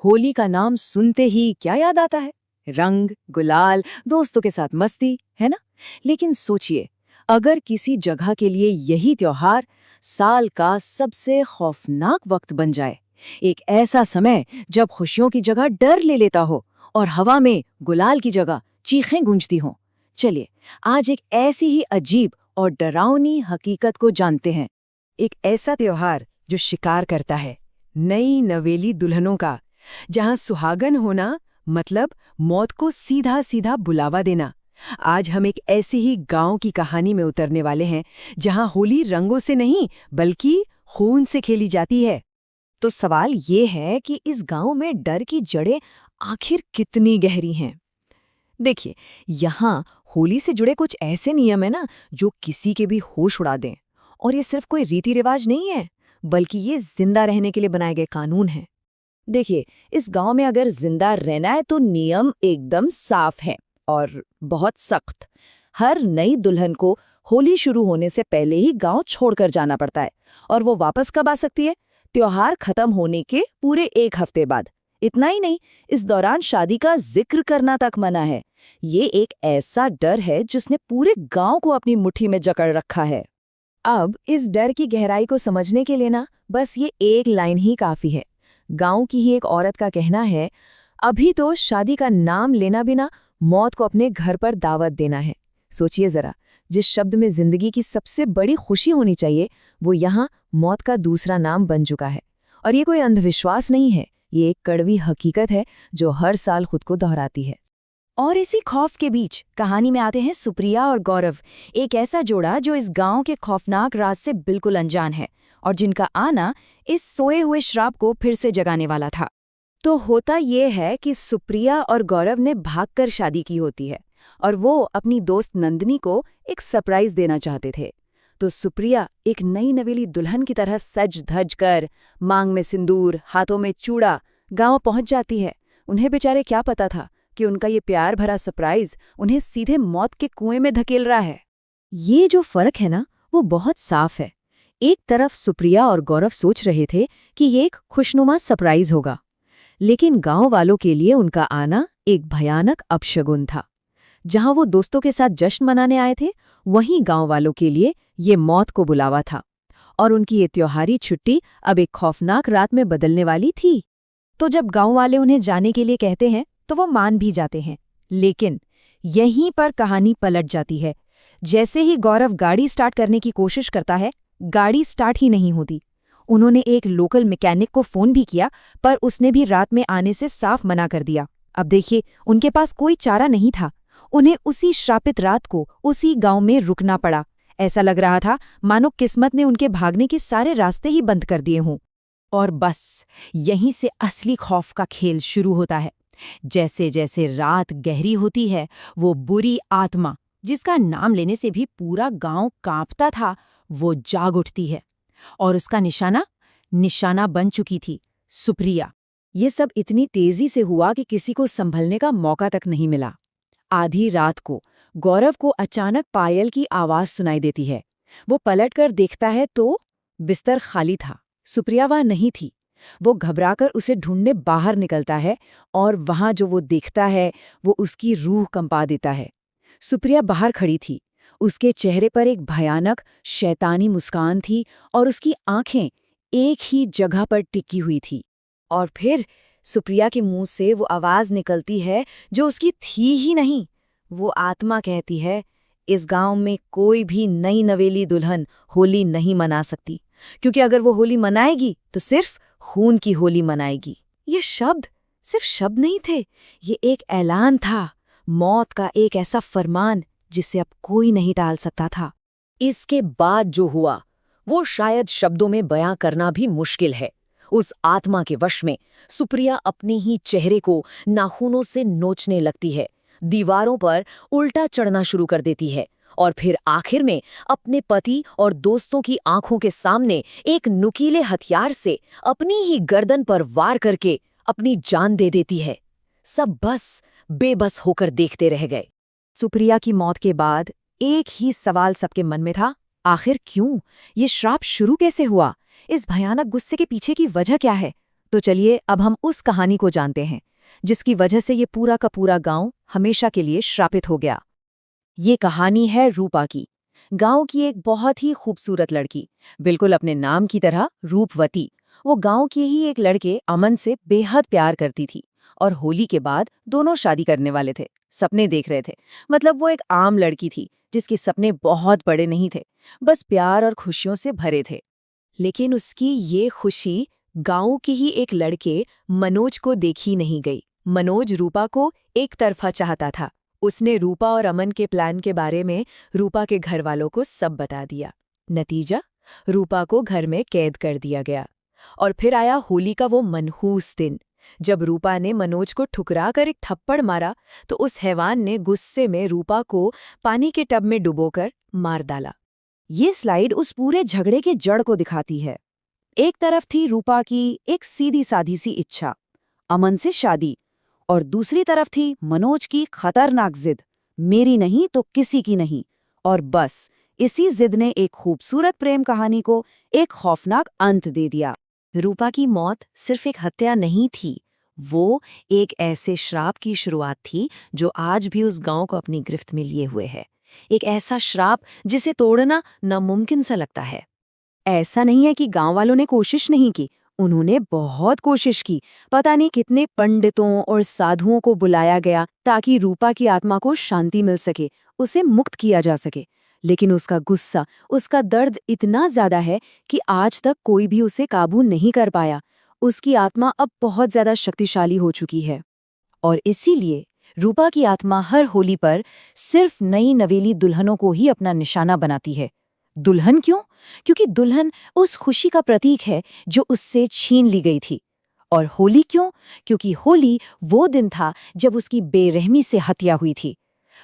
होली का नाम सुनते ही क्या याद आता है? रंग, गुलाल, दोस्तों के साथ मस्ती, है ना? लेकिन सोचिए, अगर किसी जगह के लिए यही त्योहार साल का सबसे खौफनाक वक्त बन जाए, एक ऐसा समय जब खुशियों की जगह डर ले लेता हो और हवा में गुलाल की जगह चीखें गूंजती हों। चलिए, आज एक ऐसी ही अजीब और डरावनी हकीकत को जानते हैं। एक ऐसा त्योहार जो शिकार करता है नई नवेली दुल्हनों का, जहां सुहागन होना मतलब मौत को सीधा सीधा बुलावा देना। आज हम एक ऐसी ही गांव की कहानी में उतरने वाले हैं जहां होली रंगों से नहीं बल्कि खून से खेली जाती है। तो सवाल ये है कि इस गांव में डर की जड़ें आखिर कितनी गहरी हैं? देखिए, यहाँ होली से जुड़े कुछ ऐसे नियम है ना जो किसी के भी होश उड़ा दें। और ये सिर्फ कोई रीति रिवाज नहीं है, बल्कि ये जिंदा रहने के लिए बनाए गए कानून हैं। देखिए, इस गांव में अगर जिंदा रहना है तो नियम एकदम साफ है और बहुत सख्त। हर नई दुल्हन को होली शुरू होने से पहले ही गांव छोड़कर जाना पड़ता है। और वो वापस कब आ सकती है? त्योहार खत्म होने के पूरे 1 हफ्ते बाद। इतना ही नहीं, इस दौरान शादी का जिक्र करना तक मना है। ये एक ऐसा डर है जिसने पूरे गांव को अपनी मुट्ठी में जकड़ रखा है। अब इस डर की गहराई को समझने के लिए ना बस ये एक लाइन ही काफी है। गांव की ही एक औरत का कहना है, अभी तो शादी का नाम लेना भी ना मौत को अपने घर पर दावत देना है। सोचिए जरा, जिस शब्द में जिंदगी की सबसे बड़ी खुशी होनी चाहिए, वो यहाँ मौत का दूसरा नाम बन चुका है। और ये कोई अंधविश्वास नहीं है, ये एक कड़वी हकीकत है जो हर साल खुद को दोहराती है। और इसी खौफ के बीच कहानी में आते हैं सुप्रिया और गौरव, एक ऐसा जोड़ा जो इस गांव के खौफनाक राज से बिल्कुल अनजान है और जिनका आना इस सोए हुए श्राप को फिर से जगाने वाला था। तो होता ये है कि सुप्रिया और गौरव ने भागकर शादी की होती है और वो अपनी दोस्त नंदिनी को एक सरप्राइज देना चाहते थे। तो सुप्रिया एक नई नवेली दुल्हन की तरह सज धज कर, मांग में सिंदूर, हाथों में चूड़ा, गांव पहुंच जाती है। उन्हें बेचारे क्या पता था कि उनका ये प्यार भरा सरप्राइज उन्हें सीधे मौत के कुएं में धकेल रहा है। ये जो फर्क है ना, वो बहुत साफ है। एक तरफ सुप्रिया और गौरव सोच रहे थे कि ये एक खुशनुमा सरप्राइज होगा, लेकिन गांव वालों के लिए उनका आना एक भयानक अपशगुन था। जहां वो दोस्तों के साथ जश्न मनाने आए थे, वहीं गांव वालों के लिए ये मौत को बुलावा था और उनकी ये त्योहारी छुट्टी अब एक खौफनाक रात में बदलने वाली थी। तो जब गांव वाले उन्हें जाने के लिए कहते हैं तो वो मान भी जाते हैं, लेकिन यहीं पर कहानी पलट जाती है। जैसे ही गौरव गाड़ी स्टार्ट करने की कोशिश करता है, गाड़ी स्टार्ट ही नहीं होती। उन्होंने एक लोकल मैकेनिक को फोन भी किया, पर उसने भी रात में आने से साफ मना कर दिया। अब देखिए, उनके पास कोई चारा नहीं था। उन्हें उसी श्रापित रात को उसी गांव में रुकना पड़ा। ऐसा लग रहा था मानो किस्मत ने उनके भागने के सारे रास्ते ही बंद कर दिए हों। और बस यहीं से असली खौफ का खेल शुरू होता है। जैसे जैसे रात गहरी होती है, वो बुरी आत्मा, जिसका नाम लेने से भी पूरा गांव कांपता था, वो जाग उठती है। और उसका निशाना बन चुकी थी सुप्रिया। ये सब इतनी तेजी से हुआ कि किसी को संभलने का मौका तक नहीं मिला। आधी रात को गौरव को अचानक पायल की आवाज सुनाई देती है। वो पलटकर देखता है तो बिस्तर खाली था, सुप्रिया वहां नहीं थी। वो घबराकर उसे ढूंढने बाहर निकलता है और वहां जो वो देखता है वो उसकी रूह कंपा देता है। सुप्रिया बाहर खड़ी थी, उसके चेहरे पर एक भयानक शैतानी मुस्कान थी और उसकी आंखें एक ही जगह पर टिकी हुई थी। और फिर सुप्रिया के मुंह से वो आवाज निकलती है जो उसकी थी ही नहीं। वो आत्मा कहती है, इस गांव में कोई भी नई नवेली दुल्हन होली नहीं मना सकती, क्योंकि अगर वो होली मनाएगी तो सिर्फ खून की होली मनाएगी। ये शब्द सिर्फ शब्द नहीं थे, ये एक ऐलान था, मौत का एक ऐसा फरमान जिसे अब कोई नहीं टाल सकता था। इसके बाद जो हुआ वो शायद शब्दों में बयां करना भी मुश्किल है। उस आत्मा के वश में सुप्रिया अपने ही चेहरे को नाखूनों से नोचने लगती है, दीवारों पर उल्टा चढ़ना शुरू कर देती है और फिर आखिर में अपने पति और दोस्तों की आंखों के सामने एक नुकीले हथियार से अपनी ही गर्दन पर वार करके अपनी जान दे देती है। सब बस बेबस होकर देखते रह गए। सुप्रिया की मौत के बाद एक ही सवाल सबके मन में था, आखिर क्यों? ये श्राप शुरू कैसे हुआ? इस भयानक गुस्से के पीछे की वजह क्या है? तो चलिए अब हम उस कहानी को जानते हैं जिसकी वजह से ये पूरा का पूरा गांव हमेशा के लिए श्रापित हो गया। ये कहानी है रूपा की, गांव की एक बहुत ही खूबसूरत लड़की, बिल्कुल अपने नाम की तरह रूपवती। वो गांव के ही एक लड़के अमन से बेहद प्यार करती थी और होली के बाद दोनों शादी करने वाले थे, सपने देख रहे थे। मतलब वो एक आम लड़की थी जिसके सपने बहुत बड़े नहीं थे, बस प्यार और खुशियों से भरे थे। लेकिन उसकी ये खुशी गांव के ही एक लड़के मनोज को देखी नहीं गई। मनोज रूपा को एक तरफा चाहता था। उसने रूपा और अमन के प्लान के बारे में रूपा के घर वालों को सब बता दिया। नतीजा, रूपा को घर में कैद कर दिया गया। और फिर आया होली का वो मनहूस दिन, जब रूपा ने मनोज को ठुकरा कर एक थप्पड़ मारा तो उस हैवान ने गुस्से में रूपा को पानी के टब में डुबोकर मार डाला। ये स्लाइड उस पूरे झगड़े के जड़ को दिखाती है। एक तरफ थी रूपा की एक सीधी साधी सी इच्छा, अमन से शादी, और दूसरी तरफ थी मनोज की खतरनाक जिद, मेरी नहीं तो किसी की नहीं। और बस इसी जिद ने एक खूबसूरत प्रेम कहानी को एक खौफनाक अंत दे दिया। रूपा की मौत सिर्फ एक हत्या नहीं थी, वो एक ऐसे श्राप की शुरुआत थी जो आज भी उस गांव को अपनी गिरफ्त में लिए हुए है। एक ऐसा श्राप जिसे तोड़ना नामुमकिन सा लगता है। ऐसा नहीं है कि गांव वालों ने कोशिश नहीं की, उन्होंने बहुत कोशिश की। पता नहीं कितने पंडितों और साधुओं को बुलाया गया ताकि रूपा की आत्मा को शांति मिल सके, उसे मुक्त किया जा सके। लेकिन उसका गुस्सा, उसका दर्द इतना ज्यादा है कि आज तक कोई भी उसे काबू नहीं कर पाया। उसकी आत्मा अब बहुत ज्यादा शक्तिशाली हो चुकी है और इसीलिए रूपा की आत्मा हर होली पर सिर्फ नई नवेली दुल्हनों को ही अपना निशाना बनाती है। दुल्हन क्यों? क्योंकि दुल्हन उस खुशी का प्रतीक है जो उससे छीन ली गई थी। और होली क्यों? क्योंकि होली वो दिन था जब उसकी बेरहमी से हत्या हुई थी।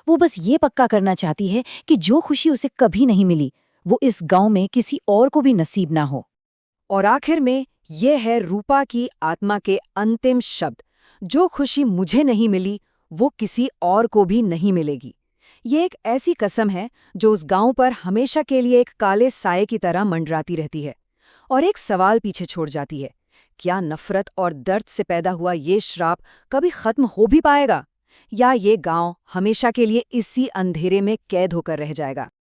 वो बस ये पक्का करना चाहती है कि जो खुशी उसे कभी नहीं मिली, वो इस गांव में किसी और को भी नसीब ना हो। और आखिर में ये है रूपा की आत्मा के अंतिम शब्द, जो खुशी मुझे नहीं मिली वो किसी और को भी नहीं मिलेगी। ये एक ऐसी कसम है जो उस गांव पर हमेशा के लिए एक काले साये की तरह मंडराती रहती है और एक सवाल पीछे छोड़ जाती है, क्या नफरत और दर्द से पैदा हुआ ये श्राप कभी खत्म हो भी पाएगा, या ये गांव हमेशा के लिए इसी अंधेरे में कैद होकर रह जाएगा।